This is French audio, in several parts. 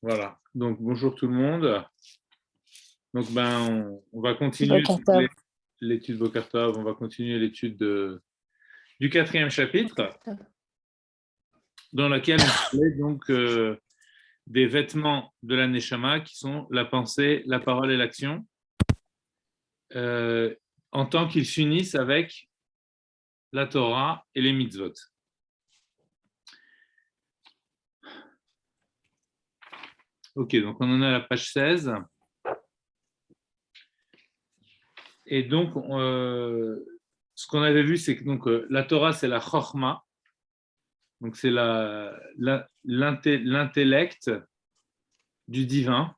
Voilà. Donc, bonjour tout le monde. Donc, on va continuer l'étude Boker Tov, on va continuer l'étude du 4e chapitre, dans laquelle on parlait donc des vêtements de la Neshama, qui sont la pensée, la parole et l'action, en tant qu'ils s'unissent avec la Torah et les mitzvot. Ok, donc on en est à la page 16. Et donc, ce qu'on avait vu, c'est que donc, la Torah, c'est la Chochma, donc c'est l'intellect du divin,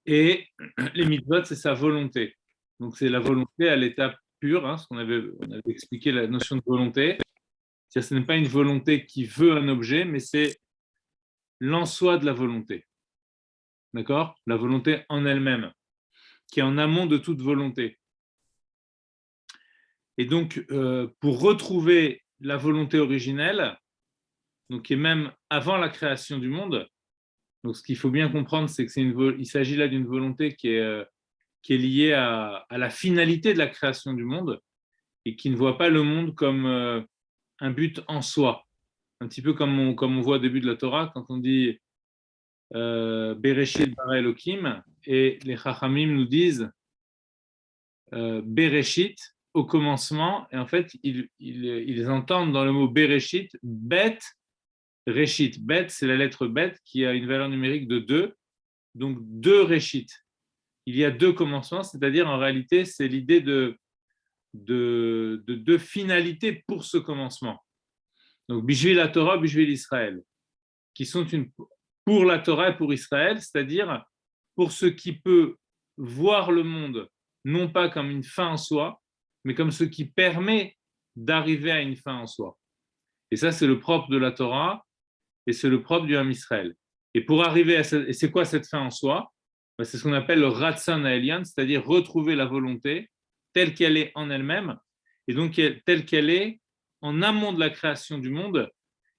et les mitzvot, c'est sa volonté. Donc, c'est la volonté à l'état pur, hein, on avait expliqué la notion de volonté. C'est-à-dire, ce n'est pas une volonté qui veut un objet, mais c'est l'en-soi de la volonté. D'accord ? La volonté en elle-même, qui est en amont de toute volonté. Et donc, pour retrouver la volonté originelle, donc qui est même avant la création du monde, donc ce qu'il faut bien comprendre, c'est qu'il s'agit là d'une volonté qui est liée à la finalité de la création du monde et qui ne voit pas le monde comme un but en soi. Un petit peu comme on voit au début de la Torah, quand on dit Bereshit bara Elohim, et les Chachamim nous disent Bereshit, au commencement, et en fait, ils entendent dans le mot Bereshit, Bet, Reshit. Bet, c'est la lettre Bet qui a une valeur numérique de 2, donc 2 Reshit. Il y a 2 commencements, c'est-à-dire en réalité, c'est l'idée de 2 finalités pour ce commencement. Donc, Bishvil la Torah, Bishvil Israël, qui sont pour la Torah et pour Israël, c'est-à-dire pour ce qui peut voir le monde non pas comme une fin en soi, mais comme ce qui permet d'arriver à une fin en soi. Et ça, c'est le propre de la Torah et c'est le propre du Ham Israël. Et pour arriver à et c'est quoi cette fin en soi ? C'est ce qu'on appelle le Ratzon Ha'elyon, c'est-à-dire retrouver la volonté telle qu'elle est en elle-même, et donc telle qu'elle est en amont de la création du monde,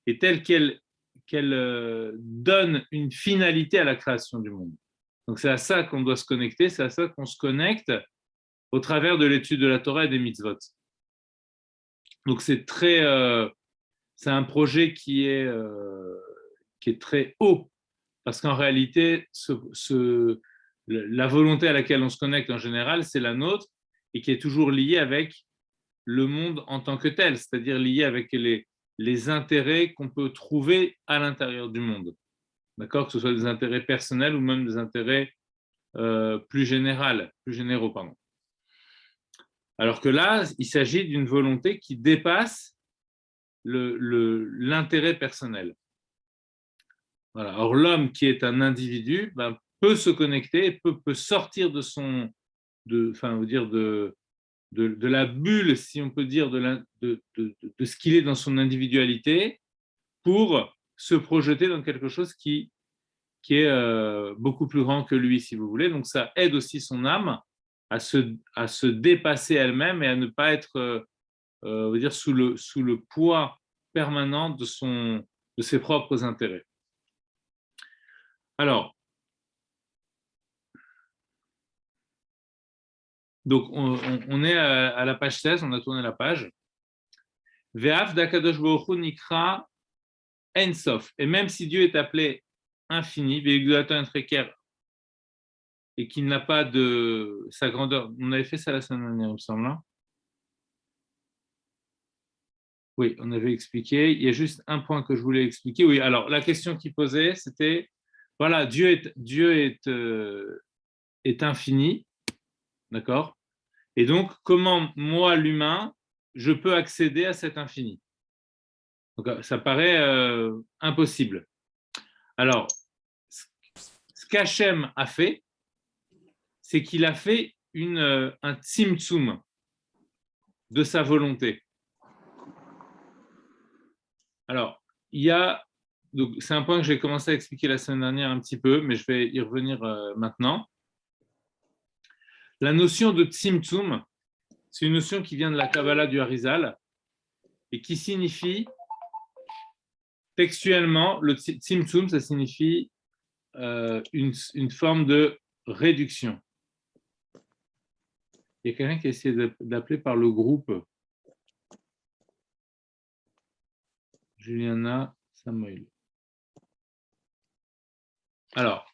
et telle qu'elle donne une finalité à la création du monde. Donc c'est à ça qu'on doit se connecter, c'est à ça qu'on se connecte au travers de l'étude de la Torah et des mitzvot. Donc c'est un projet qui est très haut, parce qu'en réalité, la volonté à laquelle on se connecte en général, c'est la nôtre, et qui est toujours liée avec le monde en tant que tel, c'est-à-dire liée avec les intérêts qu'on peut trouver à l'intérieur du monde. D'accord ? Que ce soit des intérêts personnels ou même des intérêts plus généraux. Alors que là, il s'agit d'une volonté qui dépasse l'intérêt personnel. Voilà. Or, l'homme qui est un individu peut se connecter, peut sortir de la bulle, si on peut dire, de ce qu'il est dans son individualité, pour se projeter dans quelque chose qui est beaucoup plus grand que lui, si vous voulez. Donc, ça aide aussi son âme à se dépasser elle-même et à ne pas être on va dire, sous le poids permanent de ses propres intérêts. Alors, donc on est à la page 16, on a tourné la page. Ve'af d'Akadosh Baruch Hu nikra ensof. Et même si Dieu est appelé infini, et qu'il n'a pas de sa grandeur, on avait fait ça la semaine dernière, il me semble. Hein. Oui, on avait expliqué. Il y a juste un point que je voulais expliquer. Oui, alors la question qu'il posait, c'était, voilà, Dieu est infini, d'accord ? Et donc, comment moi, l'humain, je peux accéder à cet infini ? Donc, ça paraît impossible. Alors, ce qu'Hachem a fait, c'est qu'il a fait un tzimtzum de sa volonté. Alors, donc, c'est un point que j'ai commencé à expliquer la semaine dernière un petit peu, mais je vais y revenir maintenant. La notion de tzimtzum, c'est une notion qui vient de la Kabbalah du Harizal et qui signifie textuellement, le tzimtzum, ça signifie une forme de réduction. Il y a quelqu'un qui a essayé d'appeler par le groupe. Juliana Samuel. Alors,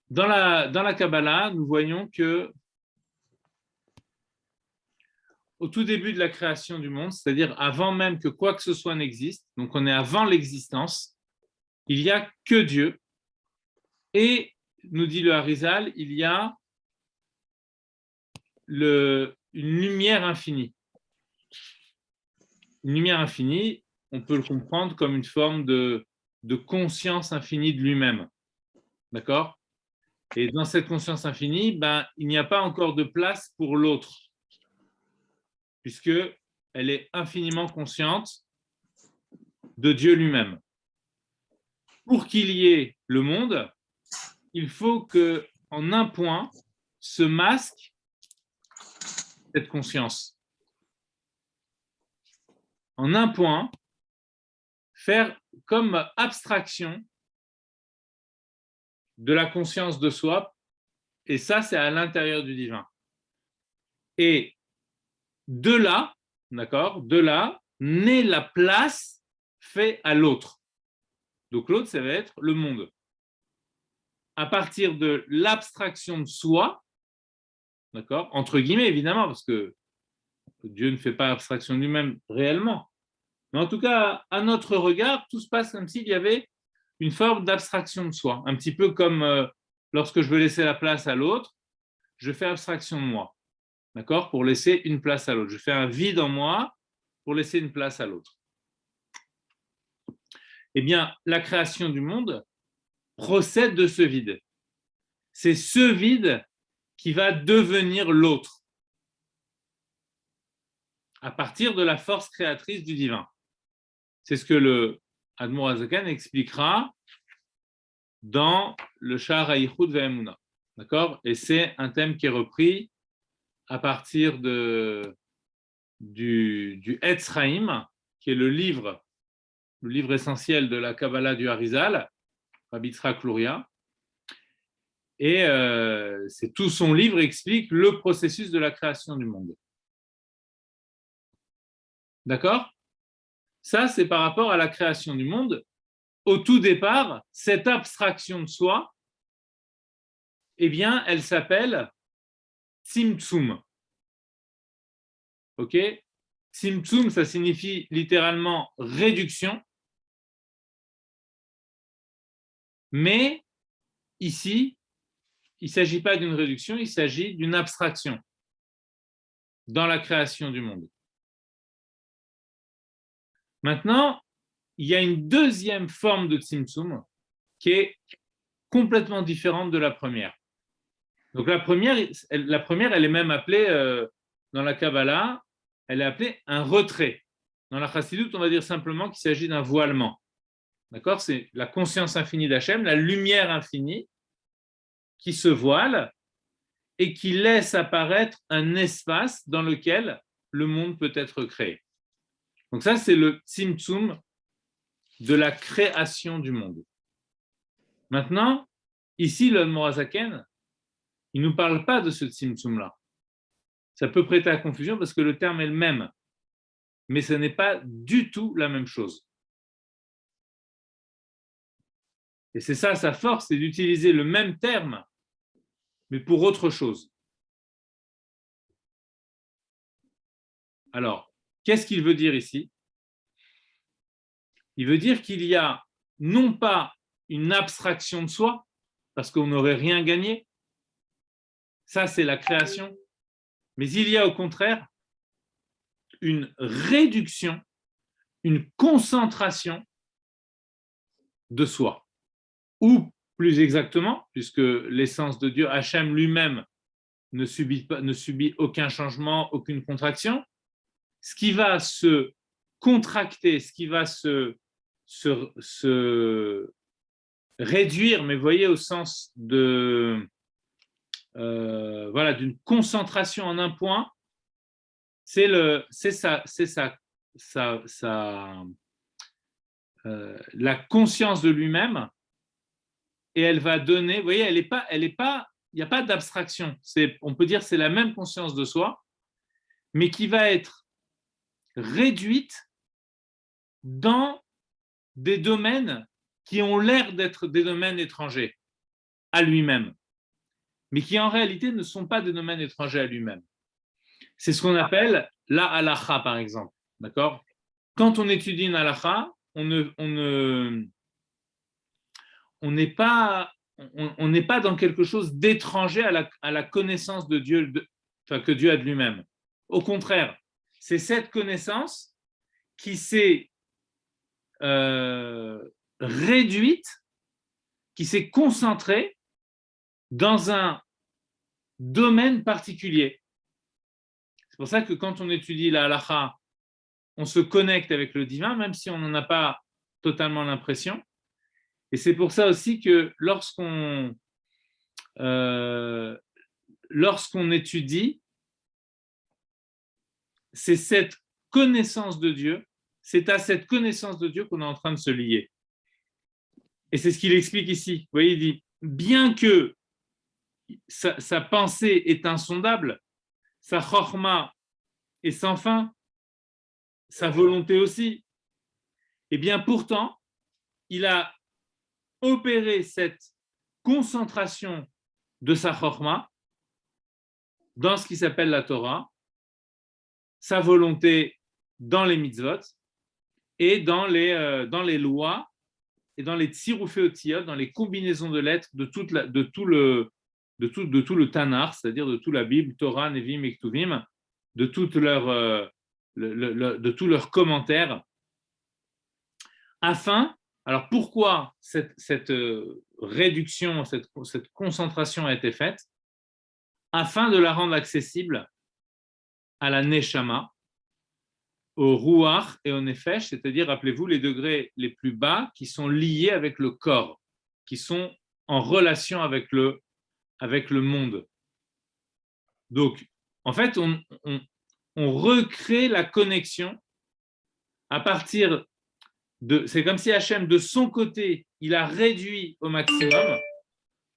dans la Kabbalah, nous voyons que au tout début de la création du monde, c'est-à-dire avant même que quoi que ce soit n'existe, donc on est avant l'existence, il n'y a que Dieu. Et, nous dit le Harizal, il y a une lumière infinie. Une lumière infinie, on peut le comprendre comme une forme de conscience infinie de lui-même. D'accord? Et dans cette conscience infinie, il n'y a pas encore de place pour l'autre, puisqu'elle est infiniment consciente de Dieu lui-même. Pour qu'il y ait le monde, il faut qu'en un point se masque cette conscience. En un point, faire comme abstraction de la conscience de soi, et ça, c'est à l'intérieur du divin. Et de là, d'accord, de là, naît la place faite à l'autre. Donc l'autre, ça va être le monde. À partir de l'abstraction de soi, d'accord, entre guillemets évidemment, parce que Dieu ne fait pas abstraction de lui-même réellement. Mais en tout cas, à notre regard, tout se passe comme s'il y avait une forme d'abstraction de soi. Un petit peu comme lorsque je veux laisser la place à l'autre, je fais abstraction de moi, d'accord, pour laisser une place à l'autre. Je fais un vide en moi pour laisser une place à l'autre. Eh bien, la création du monde procède de ce vide. C'est ce vide qui va devenir l'autre à partir de la force créatrice du divin. C'est ce que le Admor Hazakan expliquera dans le Sha'ar HaYichud Ve'emunah. D'accord? Et c'est un thème qui est repris à partir du Etz Chaim, qui est le livre essentiel de la Kabbalah du Harizal, Rabbi Yitzhak Luria. Et c'est tout son livre explique le processus de la création du monde. D'accord? Ça, c'est par rapport à la création du monde. Au tout départ, cette abstraction de soi, eh bien, elle s'appelle Tzimtzum. Ok? Tzimtzum, ça signifie littéralement réduction. Mais ici, il ne s'agit pas d'une réduction, il s'agit d'une abstraction dans la création du monde. Maintenant, il y a une deuxième forme de Tzimtzum qui est complètement différente de la première. Donc la première, elle est même appelée, dans la Kabbalah, elle est appelée un retrait. Dans la Chassidut, on va dire simplement qu'il s'agit d'un voilement. D'accord? C'est la conscience infinie d'Hachem, la lumière infinie qui se voile et qui laisse apparaître un espace dans lequel le monde peut être créé. Donc ça, c'est le Tzimtzum de la création du monde. Maintenant, ici, le Morazaken, il ne nous parle pas de ce Tzimtzum-là. Ça peut prêter à confusion parce que le terme est le même, mais ce n'est pas du tout la même chose. Et c'est ça sa force, c'est d'utiliser le même terme, mais pour autre chose. Alors, qu'est-ce qu'il veut dire ici? Il veut dire qu'il y a non pas une abstraction de soi, parce qu'on n'aurait rien gagné, ça c'est la création, mais il y a au contraire une réduction, une concentration de soi. Ou plus exactement, puisque l'essence de Dieu, Hachem lui-même, ne subit aucun changement, aucune contraction, ce qui va se contracter, ce qui va se réduire, mais vous voyez au sens de d'une concentration en un point, c'est sa la conscience de lui-même et elle va donner, vous voyez, il n'y a pas d'abstraction. On peut dire c'est la même conscience de soi, mais qui va être réduite dans des domaines qui ont l'air d'être des domaines étrangers à lui-même, mais qui en réalité ne sont pas des domaines étrangers à lui-même. C'est ce qu'on appelle la halakha, par exemple. D'accord? Quand on étudie une halakha, on n'est pas dans quelque chose d'étranger à la connaissance de Dieu, que Dieu a de lui-même. Au contraire, c'est cette connaissance qui s'est réduite, qui s'est concentrée dans un domaine particulier. C'est pour ça que quand on étudie la halakha, on se connecte avec le divin, même si on n'en a pas totalement l'impression. Et c'est pour ça aussi que lorsqu'on étudie, c'est cette connaissance de Dieu, c'est à cette connaissance de Dieu qu'on est en train de se lier. Et c'est ce qu'il explique ici. Vous voyez, il dit, bien que sa pensée est insondable, sa chorma est sans fin, sa volonté aussi, et bien pourtant, il a opéré cette concentration de sa chorma dans ce qui s'appelle la Torah, sa volonté dans les mitzvot et dans les lois et dans les tziruféotiyot, dans les combinaisons de lettres de tout le Tanakh, c'est-à-dire de toute la Bible, Torah, Nevim et Ktuvim, de tous leurs commentaires, afin, alors pourquoi cette réduction, cette concentration a été faite? Afin de la rendre accessible à la Neshama, au Ruach et au Nefesh, c'est-à-dire, rappelez-vous, les degrés les plus bas qui sont liés avec le corps, qui sont en relation avec le monde. Donc, en fait, on recrée la connexion à partir de... C'est comme si Hachem, de son côté, il a réduit au maximum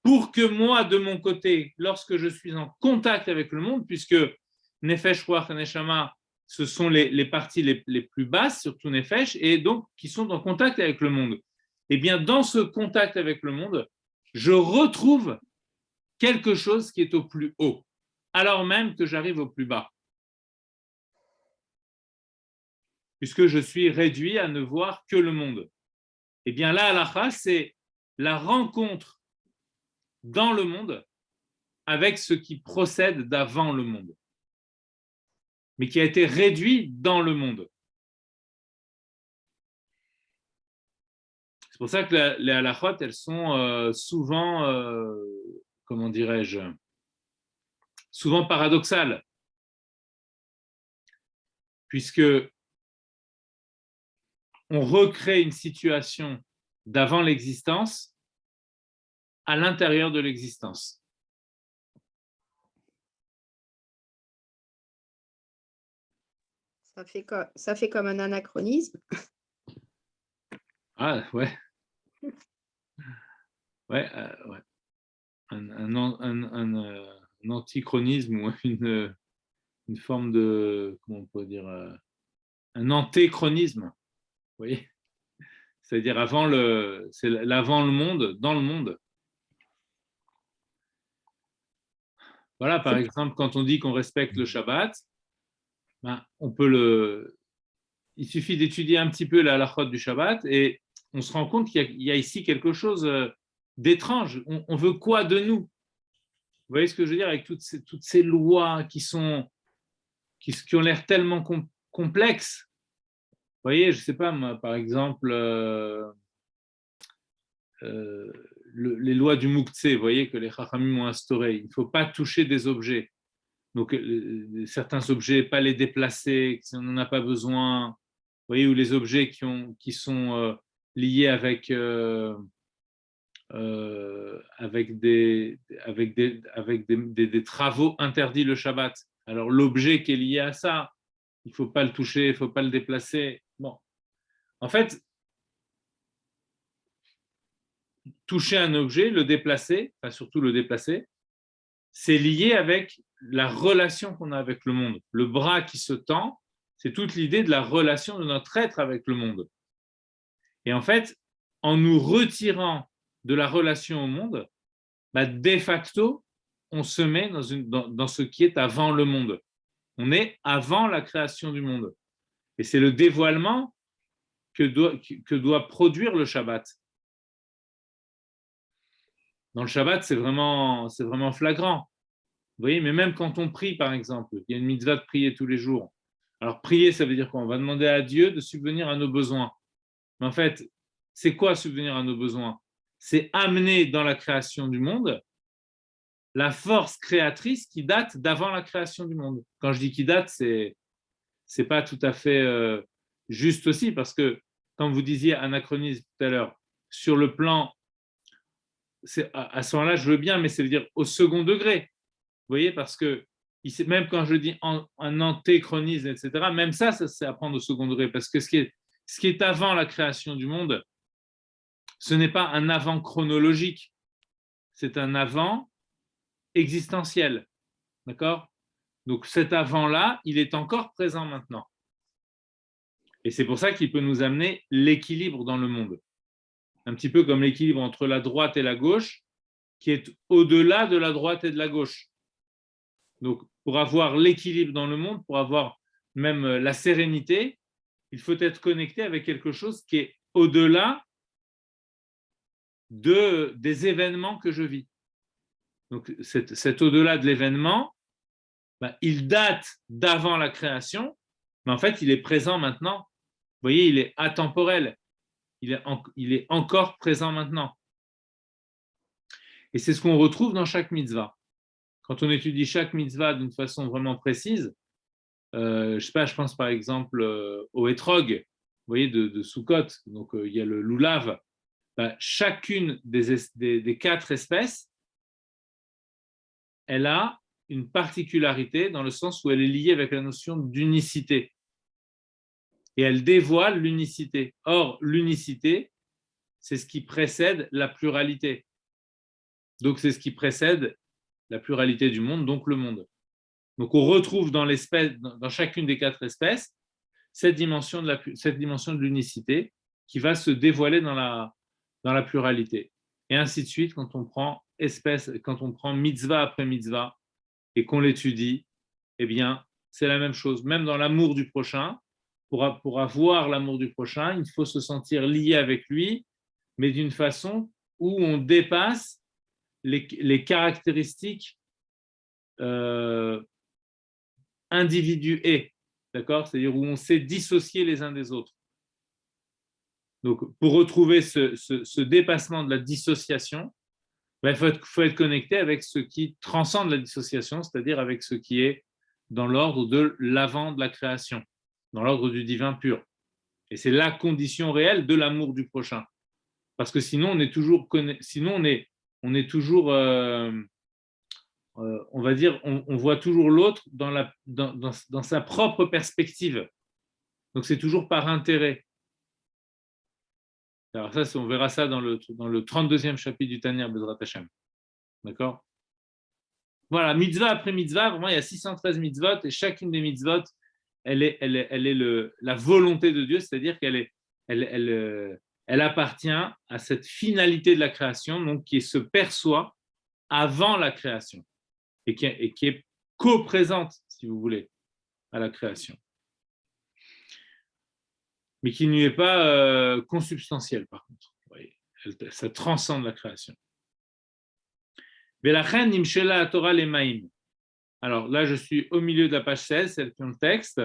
pour que moi, de mon côté, lorsque je suis en contact avec le monde, puisque Nefesh, Ruach et Neshama, ce sont les parties les plus basses, surtout Nefesh, et donc qui sont en contact avec le monde. Eh bien, dans ce contact avec le monde, je retrouve quelque chose qui est au plus haut, alors même que j'arrive au plus bas. Puisque je suis réduit à ne voir que le monde. Eh bien, la halakha, c'est la rencontre dans le monde avec ce qui procède d'avant le monde, mais qui a été réduit dans le monde. C'est pour ça que les halakhot, elles sont souvent, comment dirais-je, souvent paradoxales, puisque on recrée une situation d'avant l'existence à l'intérieur de l'existence. Ça fait comme un anachronisme. Ah, ouais. Ouais, ouais. Un antichronisme ou une forme de, comment on peut dire, un antéchronisme, vous voyez, c'est-à-dire c'est l'avant le monde, dans le monde. Voilà, par exemple, quand on dit qu'on respecte le Shabbat, ben, il suffit d'étudier un petit peu la halachot du Shabbat et on se rend compte qu'il y a ici quelque chose d'étrange. On veut quoi de nous? Vous voyez ce que je veux dire avec toutes ces lois qui ont l'air tellement complexes. Vous voyez, je ne sais pas, moi, par exemple, les lois du Mouktsé, vous voyez, que les Chachamim ont instaurées. Il ne faut pas toucher des objets. Donc, certains objets, pas les déplacer, si on n'en a pas besoin. Vous voyez, ou les objets qui sont liés avec des travaux interdits le Shabbat. Alors, l'objet qui est lié à ça, il ne faut pas le toucher, il ne faut pas le déplacer. Bon. En fait, toucher un objet, le déplacer, enfin surtout le déplacer, c'est lié avec la relation qu'on a avec le monde. Le bras qui se tend, c'est toute l'idée de la relation de notre être avec le monde. Et en fait, en nous retirant de la relation au monde, de facto, on se met dans ce qui est avant le monde. On est avant la création du monde. Et c'est le dévoilement que doit produire le Shabbat. Dans le Shabbat, c'est vraiment flagrant. Vous voyez, mais même quand on prie, par exemple, il y a une mitzvah de prier tous les jours. Alors, prier, ça veut dire qu'on va demander à Dieu de subvenir à nos besoins. Mais en fait, c'est quoi subvenir à nos besoins? C'est amener dans la création du monde la force créatrice qui date d'avant la création du monde. Quand je dis qui date, c'est pas tout à fait juste aussi, parce que, comme vous disiez anachronisme tout à l'heure, sur le plan, à ce moment-là, je veux bien, mais ça veut dire au second degré. Vous voyez, parce que même quand je dis un antéchronisme, etc., même ça c'est à prendre au second degré, parce que ce qui est avant la création du monde, ce n'est pas un avant chronologique, c'est un avant existentiel. D'accord? Donc cet avant-là, il est encore présent maintenant. Et c'est pour ça qu'il peut nous amener l'équilibre dans le monde. Un petit peu comme l'équilibre entre la droite et la gauche, qui est au-delà de la droite et de la gauche. Donc, pour avoir l'équilibre dans le monde, pour avoir même la sérénité, il faut être connecté avec quelque chose qui est au-delà des événements que je vis. Donc, cet au-delà de l'événement, il date d'avant la création, mais en fait, il est présent maintenant. Vous voyez, il est atemporel. Il est encore présent maintenant. Et c'est ce qu'on retrouve dans chaque mitzvah. Quand on étudie chaque mitzvah d'une façon vraiment précise, je sais pas, je pense par exemple au Etrog, vous voyez, de Sukkot, donc il y a le Lulav. Chacune des 4 espèces, elle a une particularité dans le sens où elle est liée avec la notion d'unicité. Et elle dévoile l'unicité. Or, l'unicité, c'est ce qui précède la pluralité. Donc, c'est ce qui précède la pluralité du monde, donc le monde. Donc, on retrouve dans chacune des 4 espèces cette dimension de l'unicité qui va se dévoiler dans la pluralité. Et ainsi de suite, quand on prend mitzvah après mitzvah et qu'on l'étudie, eh bien, c'est la même chose. Même dans l'amour du prochain, pour avoir l'amour du prochain, il faut se sentir lié avec lui, mais d'une façon où on dépasse les caractéristiques individuées, d'accord? C'est-à-dire où on s'est dissocié les uns des autres. Donc, pour retrouver ce dépassement de la dissociation, il faut être connecté avec ce qui transcende la dissociation, c'est-à-dire avec ce qui est dans l'ordre de l'avant de la création, dans l'ordre du divin pur. Et c'est la condition réelle de l'amour du prochain. Parce que sinon, on est toujours, on va dire, on voit toujours l'autre dans sa propre perspective. Donc, c'est toujours par intérêt. Alors ça, on verra ça dans le 32e chapitre du Tanya Bezrat Hashem. D'accord? Voilà, mitzvah après mitzvah, vraiment, il y a 613 mitzvot, et chacune des mitzvot, elle est la volonté de Dieu, c'est-à-dire elle appartient à cette finalité de la création, donc qui se perçoit avant la création, et qui est co-présente, si vous voulez, à la création. Mais qui n'y est pas consubstantielle, par contre. Vous voyez, ça transcende la création. Alors là, je suis au milieu de la page 16, celle qui est le texte.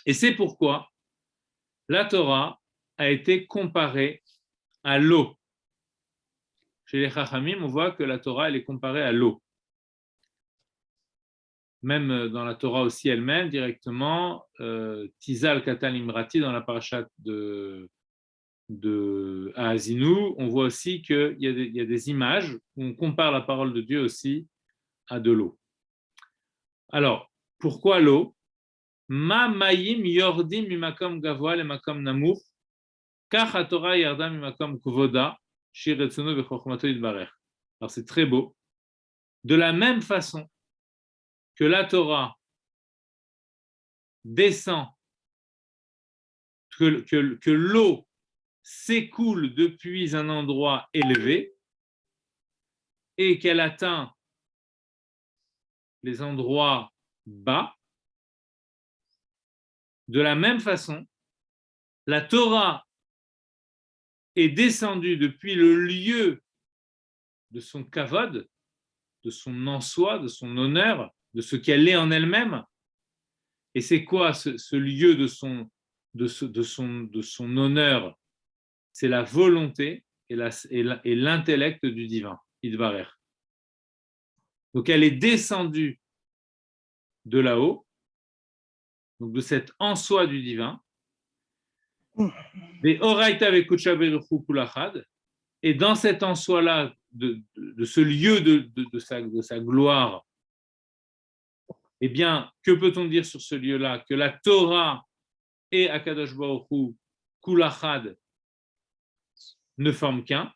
Et c'est pourquoi la Torah a été comparée à l'eau. Chez les Chachamim, on voit que la Torah, elle est comparée à l'eau. Même dans la Torah aussi elle-même, directement, Tizal Katan Imrati, dans la parashat de Haazinu, on voit aussi qu'il y a des images où on compare la parole de Dieu aussi à de l'eau. Alors, pourquoi l'eau? Ma mayim yordim mimakom gavoa le makom namour, kach haTorah yarda mimakom kvoda Shir Retzono Vechormato Yitbarech. Alors c'est très beau. De la même façon que la Torah descend, que l'eau s'écoule depuis un endroit élevé et qu'elle atteint les endroits bas, de la même façon, la Torah est descendue depuis le lieu de son kavod, de son en-soi, de son honneur, de ce qu'elle est en elle-même. Et c'est quoi ce lieu de son honneur? C'est la volonté et l'intellect du divin, Idvarer. Donc elle est descendue de là-haut, donc de cet en-soi du divin, et dans cet en-soi-là, de ce lieu de sa gloire, eh bien, que peut-on dire sur ce lieu-là? Que la Torah et Akadosh Baruch Hu, Kulachad, ne forment qu'un.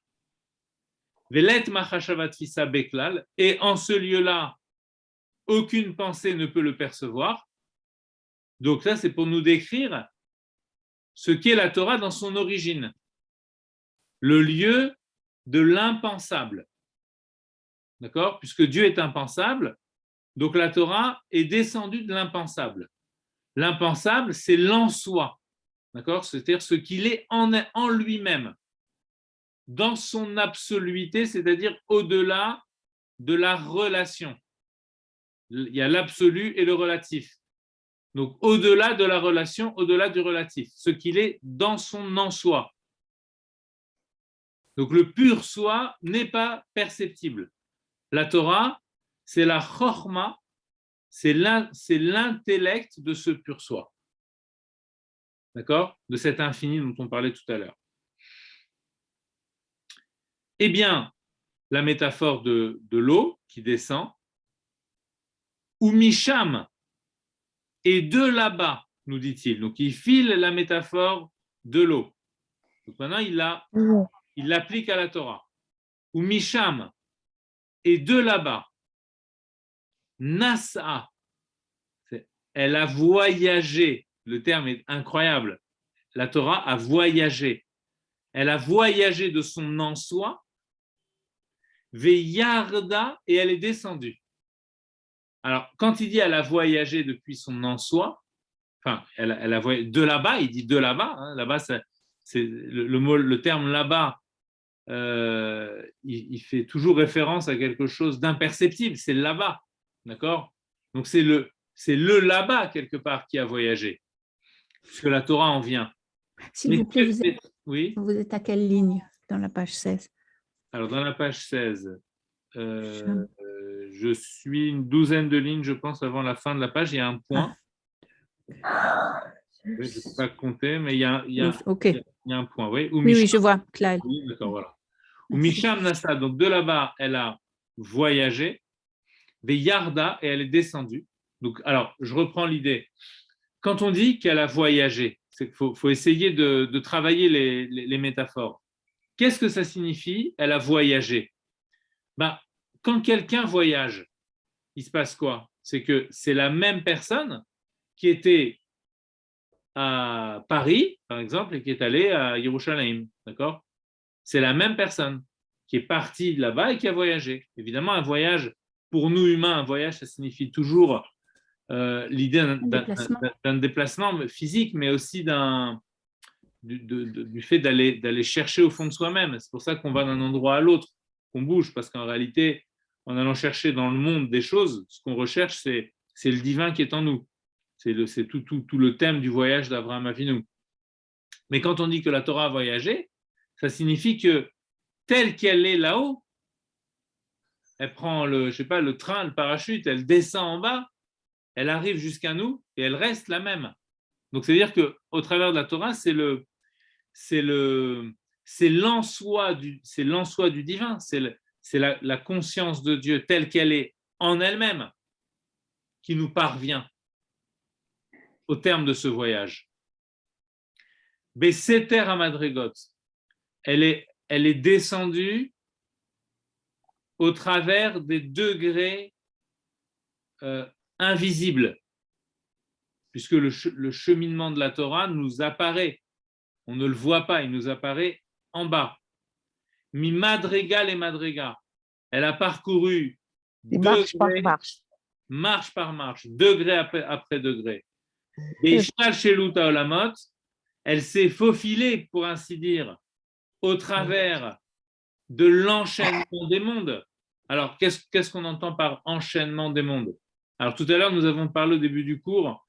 Velet machashavat fisa beklal, et en ce lieu-là, aucune pensée ne peut le percevoir. Donc ça, c'est pour nous décrire ce qu'est la Torah dans son origine, le lieu de l'impensable. D'accord? Puisque Dieu est impensable, donc la Torah est descendue de l'impensable. L'impensable, c'est l'en-soi. D'accord? C'est-à-dire ce qu'il est en lui-même, dans son absoluité, c'est-à-dire au-delà de la relation. Il y a l'absolu et le relatif. Donc, au-delà de la relation, au-delà du relatif, ce qu'il est dans son en-soi. Donc, le pur soi n'est pas perceptible. La Torah, c'est la chorma, c'est l'intellect de ce pur soi. D'accord? De cet infini dont on parlait tout à l'heure. Eh bien, la métaphore de l'eau qui descend, ou Misham, et de là-bas, nous dit-il. Donc, il file la métaphore de l'eau. Donc, maintenant, il l'applique à la Torah. Ou Misham, et de là-bas, Nasa, elle a voyagé. Le terme est incroyable. La Torah a voyagé. Elle a voyagé de son en-soi, Veyarda, et elle est descendue. Alors, quand il dit elle a voyagé depuis son en-soi, enfin, elle a voyagé de là-bas, il dit de là-bas, hein, là-bas, c'est le terme là-bas, il fait toujours référence à quelque chose d'imperceptible, c'est là-bas, d'accord? Donc, c'est le là-bas, quelque part, qui a voyagé, puisque la Torah en vient. S'il vous plaît, oui. Vous êtes à quelle ligne dans la page 16? Alors, dans la page 16, je suis une douzaine de lignes, je pense, avant la fin de la page. Il y a un point. Oui, je ne peux pas compter, mais il y a un point. Oui, oui, je vois. Claire. Oui, d'accord, voilà. Ou Misham Nasa, donc de là-bas, elle a voyagé. Des Yarda, et elle est descendue. Donc, alors, je reprends l'idée. Quand on dit qu'elle a voyagé, c'est qu'il faut essayer de travailler les métaphores. Qu'est-ce que ça signifie? Elle a voyagé. Ben, quand quelqu'un voyage, il se passe quoi? C'est que c'est la même personne qui était à Paris, par exemple, et qui est allée à Yerushalayim. D'accord? C'est la même personne qui est partie de là-bas et qui a voyagé. Évidemment, un voyage, pour nous humains, un voyage, ça signifie toujours l'idée d'un déplacement physique, mais aussi du fait d'aller chercher au fond de soi-même. C'est pour ça qu'on va d'un endroit à l'autre, qu'on bouge, parce qu'en réalité, en allant chercher dans le monde des choses, ce qu'on recherche, c'est le divin qui est en nous. C'est tout le thème du voyage d'Abraham Avinu. Mais quand on dit que la Torah a voyagé, ça signifie que telle qu'elle est là-haut, elle prend le train, le parachute, elle descend en bas, elle arrive jusqu'à nous et elle reste la même. Donc, c'est-à-dire qu'au travers de la Torah, c'est l'en-soi du divin, c'est la conscience de Dieu telle qu'elle est en elle-même qui nous parvient au terme de ce voyage. Beseter Amadregot, elle est elle est descendue au travers des degrés invisibles, puisque le cheminement de la Torah nous apparaît. On ne le voit pas, il nous apparaît en bas. Mi madriga les madriga. Elle a parcouru Marche par degré, marche. par marche, degré après degré. Et Sheluta Olamot, elle s'est faufilée, pour ainsi dire, au travers de l'enchaînement des mondes. Alors, qu'est-ce qu'on entend par enchaînement des mondes? Alors, tout à l'heure, nous avons parlé au début du cours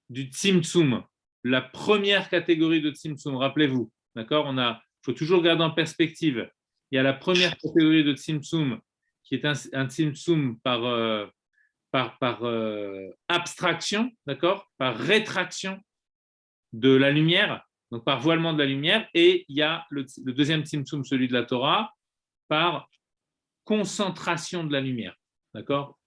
du Tzimtzum, la première catégorie de Tzimtzum, rappelez-vous, d'accord? Il faut toujours garder en perspective. Il y a la première catégorie de Tzimtzum, qui est un Tzimtzum par abstraction, d'accord? Par rétraction de la lumière, donc par voilement de la lumière, et il y a le deuxième Tzimtzum, celui de la Torah, par concentration de la lumière, d'accord?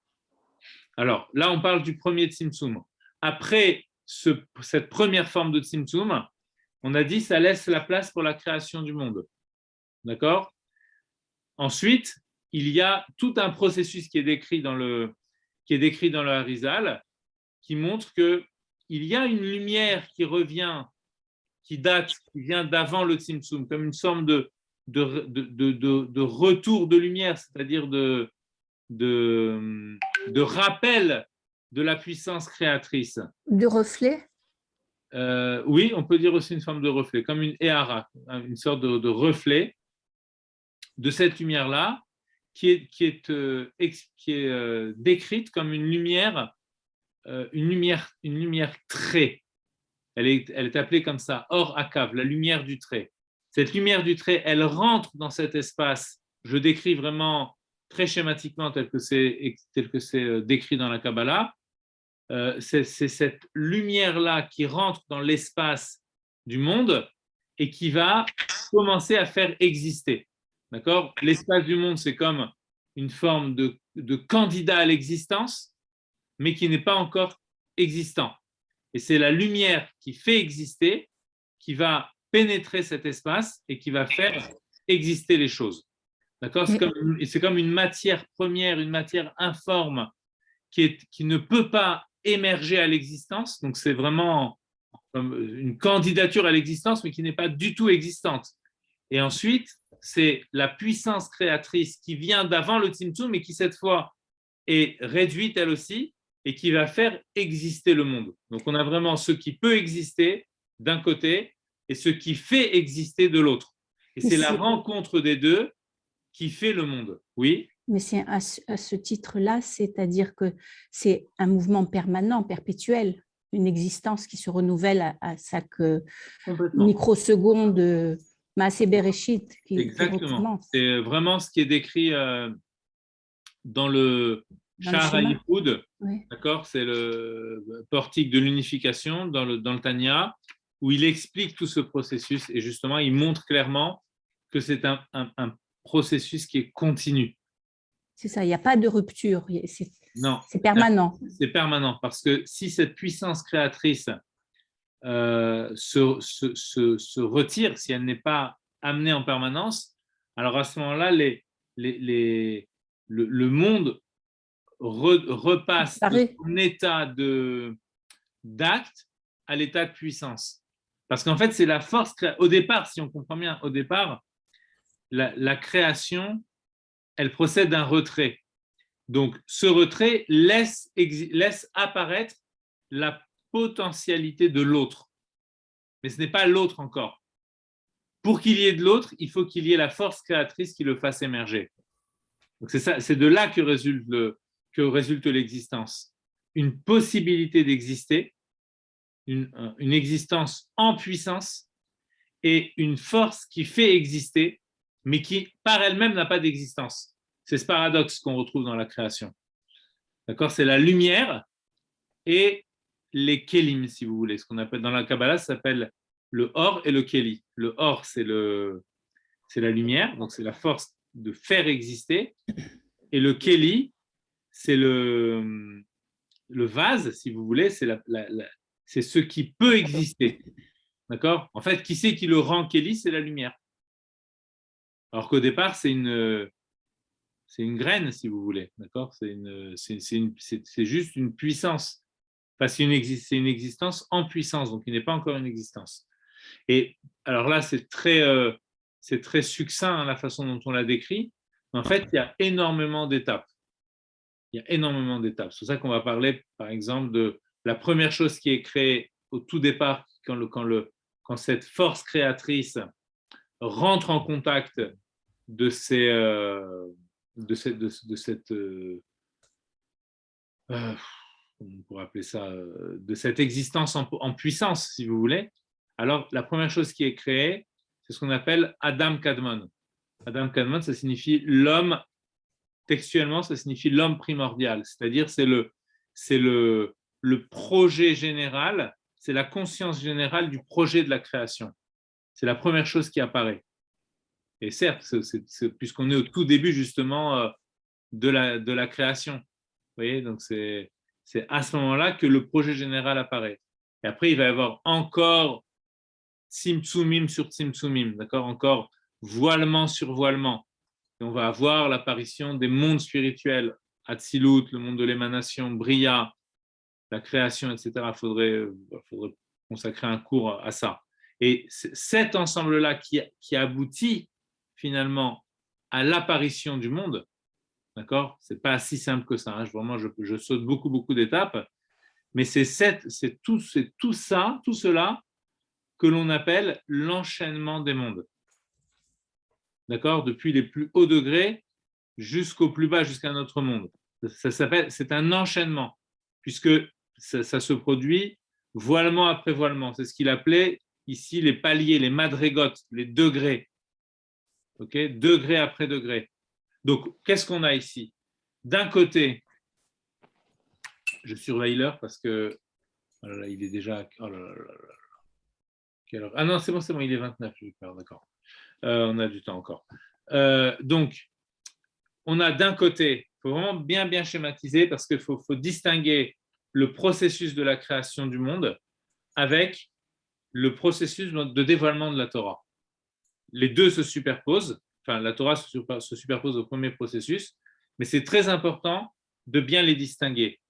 Alors, là, on parle du premier Tzimtzum. Après cette première forme de Tzimtzum, on a dit ça laisse la place pour la création du monde. D'accord? Ensuite, il y a tout un processus qui est décrit dans le Harizal, qui montre qu'il y a une lumière qui revient, qui vient d'avant le Tzimtzum, comme une forme de retour de lumière, c'est-à-dire de rappel de la puissance créatrice. De reflet? Oui, on peut dire aussi une forme de reflet, comme une éhara, une sorte de reflet de cette lumière-là, qui est décrite comme une lumière trait. Elle est appelée comme ça, or akav, la lumière du trait. Cette lumière du trait, elle rentre dans cet espace. Je décris vraiment très schématiquement tel que c'est décrit dans la Kabbalah. C'est cette lumière-là qui rentre dans l'espace du monde et qui va commencer à faire exister. D'accord? L'espace du monde, c'est comme une forme de candidat à l'existence, mais qui n'est pas encore existant. Et c'est la lumière qui fait exister, qui va pénétrer cet espace et qui va faire exister les choses. D'accord? C'est comme une matière première, une matière informe qui ne peut pas émerger à l'existence. Donc, c'est vraiment une candidature à l'existence, mais qui n'est pas du tout existante. Et ensuite, c'est la puissance créatrice qui vient d'avant le Tzimtzum, mais qui, cette fois, est réduite elle aussi et qui va faire exister le monde. Donc, on a vraiment ce qui peut exister d'un côté et ce qui fait exister de l'autre. Et c'est la rencontre des deux qui fait le monde. Oui? Mais c'est à ce titre-là, c'est-à-dire que c'est un mouvement permanent, perpétuel, une existence qui se renouvelle à chaque microseconde de Maaseh Bereshit. Exactement. C'est vraiment ce qui est décrit dans le Sha'ar HaYichud, oui. D'accord? C'est le portique de l'unification dans le Tanya, où il explique tout ce processus et justement, il montre clairement que c'est un processus qui est continu. C'est ça, il n'y a pas de rupture, c'est permanent. C'est permanent, parce que si cette puissance créatrice se retire, si elle n'est pas amenée en permanence, alors à ce moment-là, le monde repasse de son état d'acte à l'état de puissance. Parce qu'en fait, c'est la force, au départ, si on comprend bien, au départ, la création, elle procède d'un retrait. Donc, ce retrait laisse apparaître la potentialité de l'autre. Mais ce n'est pas l'autre encore. Pour qu'il y ait de l'autre, il faut qu'il y ait la force créatrice qui le fasse émerger. Donc, c'est de là que résulte l'existence. Une possibilité d'exister, une existence en puissance et une force qui fait exister, mais qui, par elle-même, n'a pas d'existence. C'est ce paradoxe qu'on retrouve dans la création. D'accord? C'est la lumière et les kelim, si vous voulez. Ce qu'on appelle dans la Kabbalah, ça s'appelle le or et le keli. Le or, c'est la lumière, donc c'est la force de faire exister. Et le keli, c'est le vase, si vous voulez, c'est ce qui peut exister. D'accord? En fait, qui c'est qui le rend keli? C'est la lumière. Alors qu'au départ, c'est une graine, si vous voulez, d'accord? C'est juste une puissance. Enfin, c'est une existence en puissance, donc il n'est pas encore une existence. Et alors là, c'est très succinct hein, la façon dont on l'a décrit. En fait, il y a énormément d'étapes. Il y a énormément d'étapes. C'est pour ça qu'on va parler, par exemple, de la première chose qui est créée au tout départ, quand cette force créatrice rentre en contact de on pourrait appeler ça, de cette existence en puissance, si vous voulez. Alors, la première chose qui est créée, c'est ce qu'on appelle Adam Kadmon. Adam Kadmon, ça signifie l'homme, textuellement, ça signifie l'homme primordial, c'est-à-dire c'est le projet général, c'est la conscience générale du projet de la création. C'est la première chose qui apparaît. Et certes, puisqu'on est au tout début justement de la création. Vous voyez, donc c'est à ce moment-là que le projet général apparaît. Et après, il va y avoir encore Tzimtzumim sur Tzimtzumim, d'accord? Encore voilement sur voilement. Et on va avoir l'apparition des mondes spirituels, Atzilut, le monde de l'émanation, Bria, la création, etc. Il faudrait consacrer un cours à ça. Et cet ensemble-là qui aboutit finalement à l'apparition du monde, d'accord? C'est pas si simple que ça. Hein. Vraiment, je saute beaucoup d'étapes, mais c'est tout cela que l'on appelle l'enchaînement des mondes. D'accord? Depuis les plus hauts degrés jusqu'au plus bas, jusqu'à notre monde. C'est un enchaînement, puisque ça se produit voilement après voilement. C'est ce qu'il appelait ici les paliers, les madrégotes, les degrés. Ok? Degré après degré. Donc, qu'est-ce qu'on a ici? D'un côté, je surveille l'heure parce que oh là là, il est déjà. Oh là là là là. Quelle heure? Ah non, c'est bon, il est 29, je vais faire, d'accord. On a du temps encore. Donc, on a d'un côté, il faut vraiment bien schématiser parce qu'il faut distinguer le processus de la création du monde avec le processus de dévoilement de la Torah. Les deux se superposent, enfin la Torah se superpose au premier processus, mais c'est très important de bien les distinguer.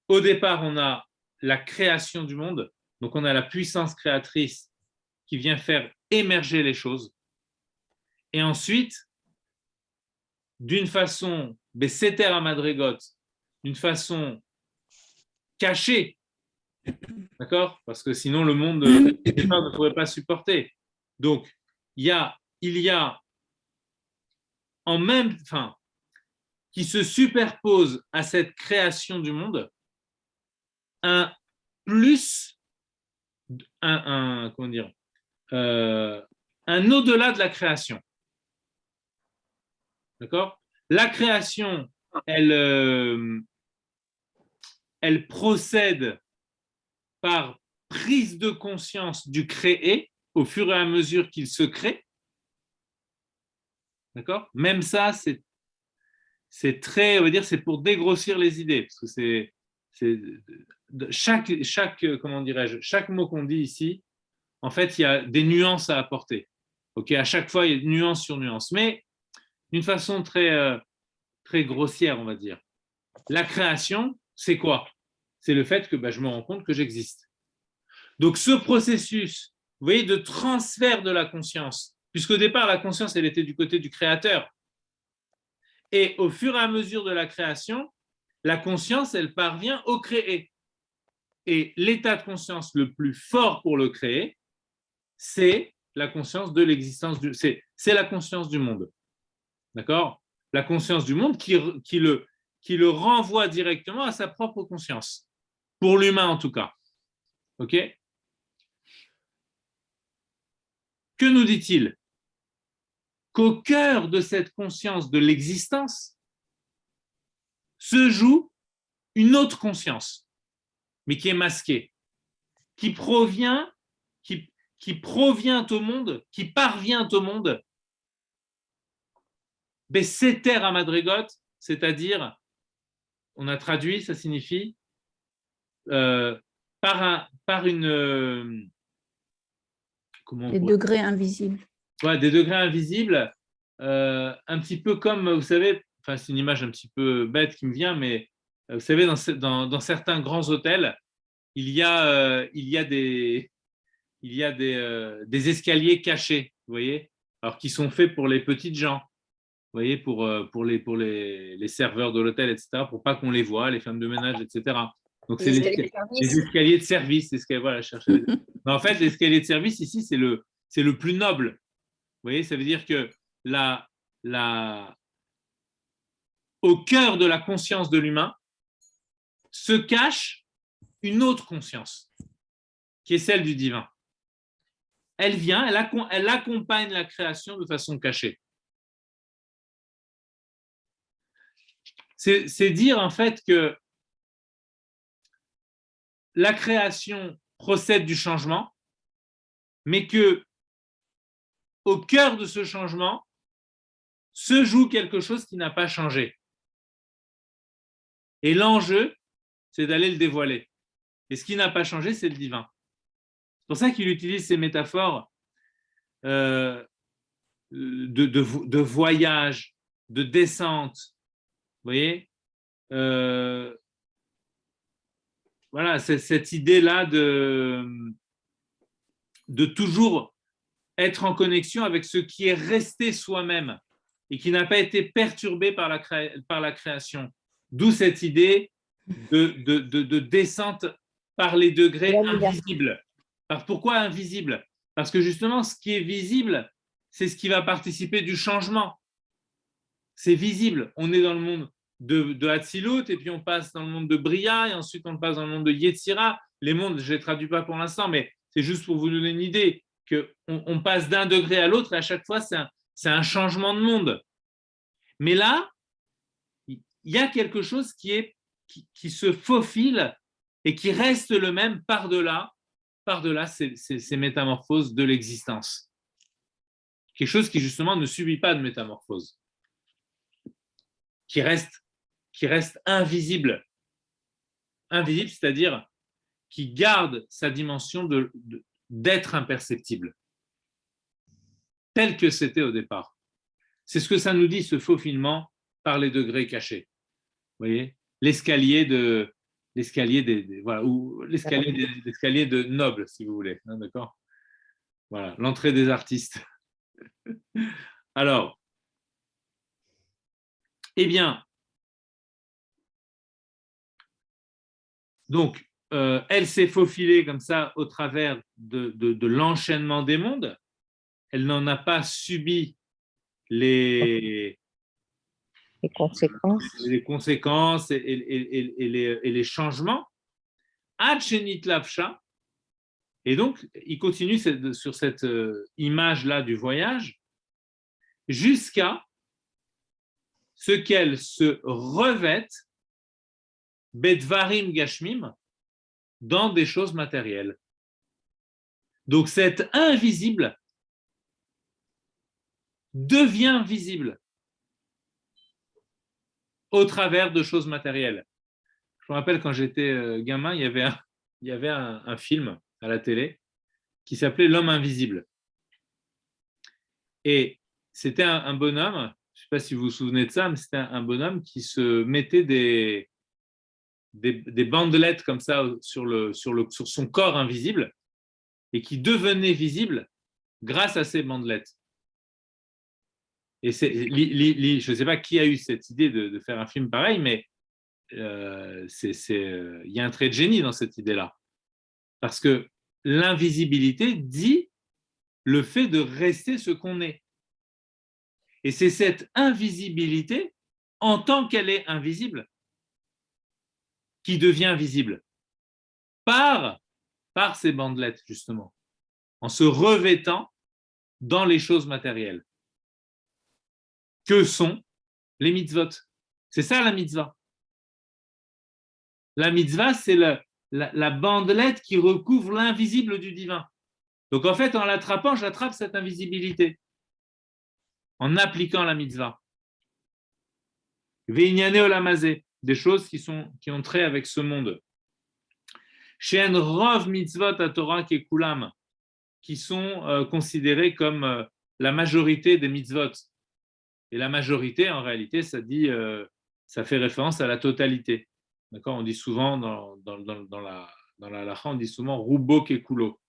Au départ, on a la création du monde, donc on a la puissance créatrice qui vient faire émerger les choses. Et ensuite, d'une façon Besséter à Madrégot, d'une façon cachée, d'accord? Parce que sinon le monde ne pourrait pas supporter. Donc, il y a en même, enfin, qui se superpose à cette création du monde un plus, comment dire, un au-delà de la création. D'accord? La création, elle procède par prise de conscience du créé au fur et à mesure qu'il se crée. D'accord? Même ça, c'est très, on va dire, c'est pour dégrossir les idées, parce que comment dirais-je, chaque mot qu'on dit ici, en fait, il y a des nuances à apporter. Ok, à chaque fois, il y a nuance sur nuance, mais d'une façon très grossière, on va dire. La création, c'est quoi? C'est le fait que je me rends compte que j'existe. Donc, ce processus, vous voyez, de transfert de la conscience, puisqu'au départ, la conscience, elle était du côté du créateur. Et au fur et à mesure de la création, la conscience, elle parvient au créé. Et l'état de conscience le plus fort pour le créer, c'est la conscience de l'existence c'est la conscience du monde. D'accord? La conscience du monde qui le renvoie directement à sa propre conscience. Pour l'humain, en tout cas. OK? Que nous dit-il? Qu'au cœur de cette conscience de l'existence se joue une autre conscience, mais qui est masquée, qui provient au monde, qui parvient au monde, Besséter à Madrégot, c'est-à-dire, on a traduit, ça signifie par une des degrés invisibles. Ouais, des degrés invisibles un petit peu comme, vous savez, enfin, c'est une image un petit peu bête qui me vient, mais vous savez, dans certains grands hôtels, il y a des escaliers cachés, vous voyez, alors qui sont faits pour les petites gens, vous voyez, pour les serveurs de l'hôtel, etc., pour pas qu'on les voit, les femmes de ménage, etc. Donc, c'est Les escaliers de les service. escaliers de service. Voilà, je cherchais Mais en fait, l'escalier de service, ici, c'est le plus noble. Vous voyez, ça veut dire que au cœur de la conscience de l'humain se cache une autre conscience, qui est celle du divin. Elle vient, elle accompagne la création de façon cachée. C'est dire en fait que la création procède du changement, mais que au cœur de ce changement se joue quelque chose qui n'a pas changé. Et l'enjeu, c'est d'aller le dévoiler. Et ce qui n'a pas changé, c'est le divin. C'est pour ça qu'il utilise ces métaphores de voyage, de descente. Vous voyez, voilà, c'est cette idée-là de toujours être en connexion avec ce qui est resté soi-même et qui n'a pas été perturbé par la création. D'où cette idée de descente par les degrés invisibles. Pourquoi invisible? Parce que justement, ce qui est visible, c'est ce qui va participer du changement. C'est visible. On est dans le monde de Hatzilut, et puis on passe dans le monde de Bria, et ensuite on passe dans le monde de Yetzira. Les mondes, je ne les traduis pas pour l'instant, mais c'est juste pour vous donner une idée qu'on passe d'un degré à l'autre, et à chaque fois, c'est un changement de monde. Mais là, il y a quelque chose qui se faufile et qui reste le même par-delà ces métamorphoses de l'existence. Quelque chose qui, justement, ne subit pas de métamorphose, qui reste invisible. Invisible, c'est-à-dire qui garde sa dimension d'être imperceptible, tel que c'était au départ. C'est ce que ça nous dit, ce faufilement par les degrés cachés. Vous voyez, l'escalier de nobles, si vous voulez. Hein, d'accord ? Voilà, l'entrée des artistes. Alors, eh bien, donc, elle s'est faufilée comme ça au travers de l'enchaînement des mondes. Elle n'en a pas subi les conséquences et les changements. Ad-Shenit Lavsha. Et donc, il continue sur cette image-là du voyage jusqu'à ce qu'elle se revête Bedvarim Gashmim dans des choses matérielles. Donc, cet invisible devient visible au travers de choses matérielles. Je me rappelle quand j'étais gamin, il y avait un film à la télé qui s'appelait L'homme invisible. Et c'était un bonhomme, je ne sais pas si vous vous souvenez de ça, mais c'était un bonhomme qui se mettait des bandelettes comme ça sur son corps invisible et qui devenait visible grâce à ces bandelettes. Et je ne sais pas qui a eu cette idée de faire un film pareil, mais il y a un trait de génie dans cette idée-là. Parce que l'invisibilité dit le fait de rester ce qu'on est. Et c'est cette invisibilité, en tant qu'elle est invisible, qui devient visible par ces bandelettes, justement, en se revêtant dans les choses matérielles. Que sont les mitzvot? C'est ça la mitzvah. La mitzvah, c'est la bandelette qui recouvre l'invisible du divin. Donc en fait, en l'attrapant, j'attrape cette invisibilité, en appliquant la mitzvah. Veinyane olamazé, des choses qui ont trait avec ce monde. She'en rov mitzvot à Torah kekulam, qui sont considérées comme la majorité des mitzvot. Et la majorité, en réalité, ça fait référence à la totalité. D'accord? On dit souvent dans la halakha, on dit souvent rubo kekulo,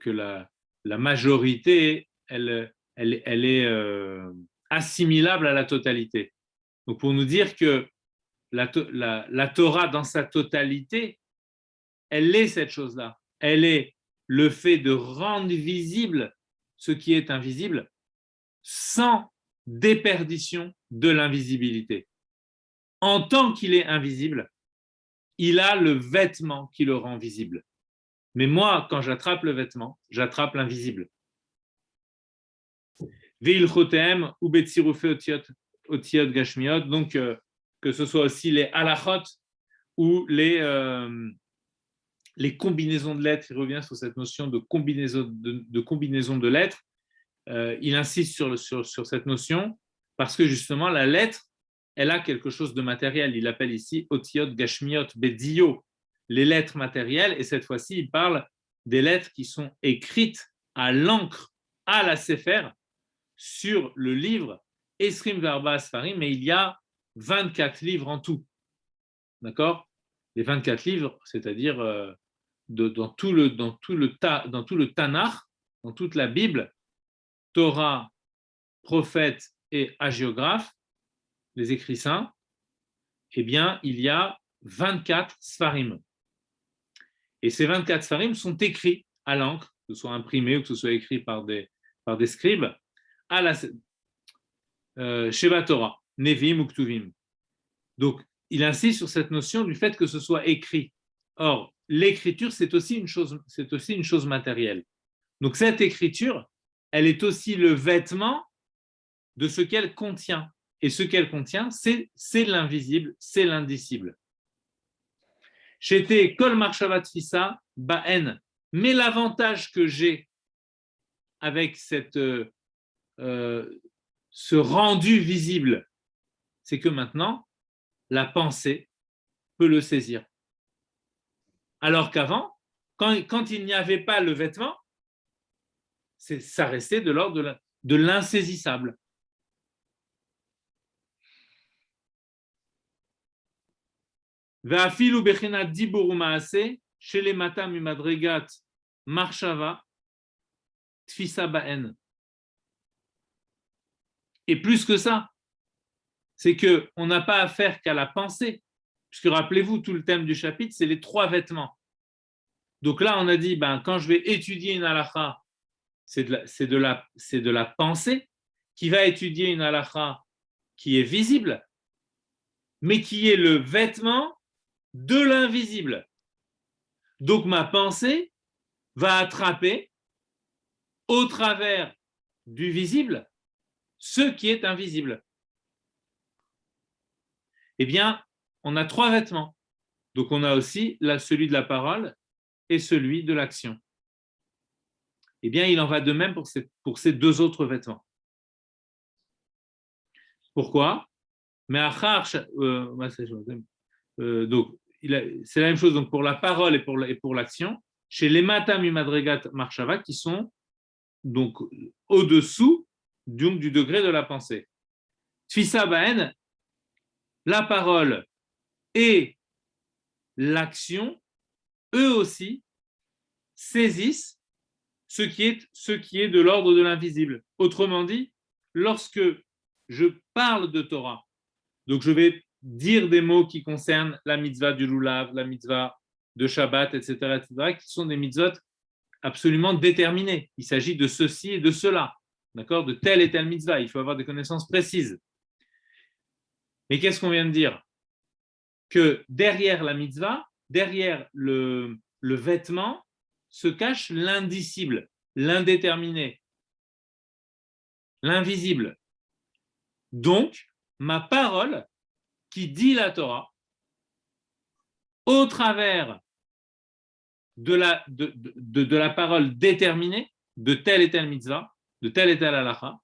que la majorité, elle est assimilable à la totalité. Donc, pour nous dire que la Torah, dans sa totalité, elle est cette chose-là. Elle est le fait de rendre visible ce qui est invisible sans déperdition de l'invisibilité. En tant qu'il est invisible, il a le vêtement qui le rend visible. Mais moi, quand j'attrape le vêtement, j'attrape l'invisible. Veilchotem ou betsirufe otiot gashmiot, donc que ce soit aussi les halachot ou les combinaisons de lettres, il revient sur cette notion de combinaison de lettres. Il insiste sur cette notion parce que justement la lettre, elle a quelque chose de matériel. Il appelle ici otiot gashmiot bedio, les lettres matérielles, et cette fois-ci il parle des lettres qui sont écrites à l'encre, à la sefer, sur le livre Esrim Verba Sfarim, mais il y a 24 livres en tout. D'accord? Les 24 livres, c'est-à-dire dans tout le Tanakh, dans toute la Bible, Torah, prophète et hagiographe, les écrits saints, eh bien, il y a 24 Sfarim. Et ces 24 Sfarim sont écrits à l'encre, que ce soit imprimé ou que ce soit écrit par des scribes, à la Sheva Torah, Nevim ou Ktuvim. Donc, il insiste sur cette notion du fait que ce soit écrit. Or, l'écriture, c'est aussi une chose matérielle. Donc, cette écriture, elle est aussi le vêtement de ce qu'elle contient. Et ce qu'elle contient, c'est l'invisible, c'est l'indicible. J'étais Kol Marshavat Fissa Ba'en. Mais l'avantage que j'ai avec ce rendu visible, c'est que maintenant, la pensée peut le saisir. Alors qu'avant, quand il n'y avait pas le vêtement, ça restait de l'ordre de l'insaisissable. Ve'afilu bechinat dibur u'maaseh shelemata mimadregat marshava tfisa ba'en. Et plus que ça, c'est qu'on n'a pas affaire qu'à la pensée, puisque rappelez-vous, tout le thème du chapitre, c'est les 3 vêtements. Donc là, on a dit, quand je vais étudier une halakha, c'est de la pensée qui va étudier une halakha qui est visible, mais qui est le vêtement de l'invisible. Donc ma pensée va attraper au travers du visible ce qui est invisible. Eh bien, on a 3 vêtements. Donc on a aussi celui de la parole et celui de l'action. Eh bien, il en va de même pour ces 2 autres vêtements. Pourquoi? Mais donc, c'est la même chose donc pour la parole et pour l'action, chez les matam madregat marshava qui sont donc au-dessous du degré de la pensée. Tfisa ba'en, la parole et l'action, eux aussi, saisissent ce qui est de l'ordre de l'invisible. Autrement dit, lorsque je parle de Torah, donc je vais dire des mots qui concernent la mitzvah du lulav, la mitzvah de Shabbat, etc., qui sont des mitzvot absolument déterminées. Il s'agit de ceci et de cela, d'accord, de telle et telle mitzvah. Il faut avoir des connaissances précises. Mais qu'est-ce qu'on vient de dire? Que derrière la mitzvah, derrière le vêtement, se cache l'indicible, l'indéterminé, l'invisible. Donc, ma parole qui dit la Torah, au travers de la parole déterminée de telle et telle mitzvah, de telle et telle halakha,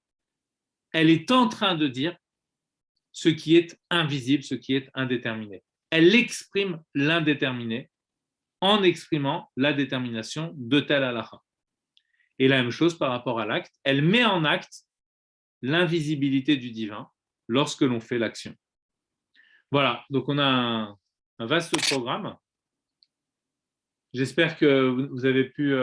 elle est en train de dire ce qui est invisible, ce qui est indéterminé. Elle exprime l'indéterminé en exprimant la détermination de telle halakha. Et la même chose par rapport à l'acte, elle met en acte l'invisibilité du divin lorsque l'on fait l'action. Voilà, donc on a un vaste programme. J'espère que vous avez pu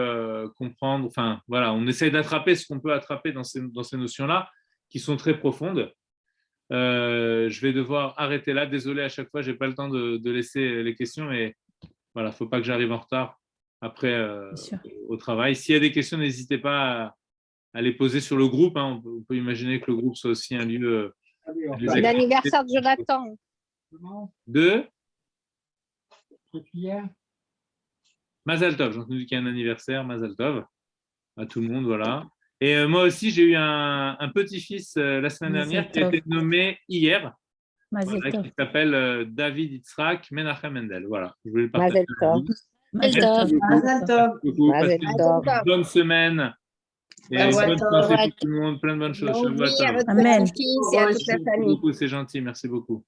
comprendre. Enfin, voilà, on essaie d'attraper ce qu'on peut attraper dans ces notions-là, qui sont très profondes. Je vais devoir arrêter là. Désolé, à chaque fois, je n'ai pas le temps de laisser les questions. Mais voilà, il ne faut pas que j'arrive en retard après au travail. S'il y a des questions, n'hésitez pas à les poser sur le groupe. Hein. On peut imaginer que le groupe soit aussi un lieu. C'est l'anniversaire de Jonathan. De Mazal Tov. J'ai entendu qu'il y a un anniversaire. Mazal Tov à tout le monde. Voilà. Et moi aussi, j'ai eu un petit-fils la semaine dernière qui a été nommé hier. Voilà, qui s'appelle David Yitzhak Menachem Mendel. Voilà, je voulais le partager. Mazel Tov. Bonne semaine. Et bonne santé pour tout le monde, plein de bonnes choses. Amen. Et à toute la famille. C'est gentil, merci beaucoup.